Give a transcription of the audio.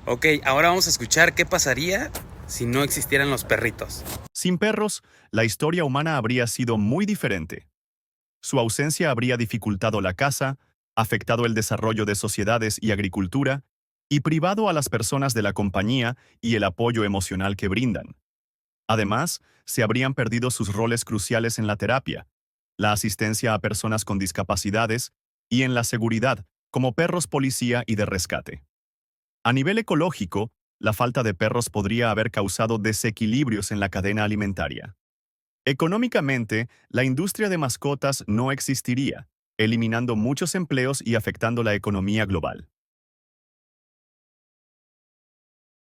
Ok, ahora vamos a escuchar qué pasaría si no existieran los perritos. Sin perros, la historia humana habría sido muy diferente. Su ausencia habría dificultado la caza, afectado el desarrollo de sociedades y agricultura, y privado a las personas de la compañía y el apoyo emocional que brindan. Además, se habrían perdido sus roles cruciales en la terapia, la asistencia a personas con discapacidades y en la seguridad, como perros policía y de rescate. A nivel ecológico, la falta de perros podría haber causado desequilibrios en la cadena alimentaria. Económicamente, la industria de mascotas no existiría, eliminando muchos empleos y afectando la economía global.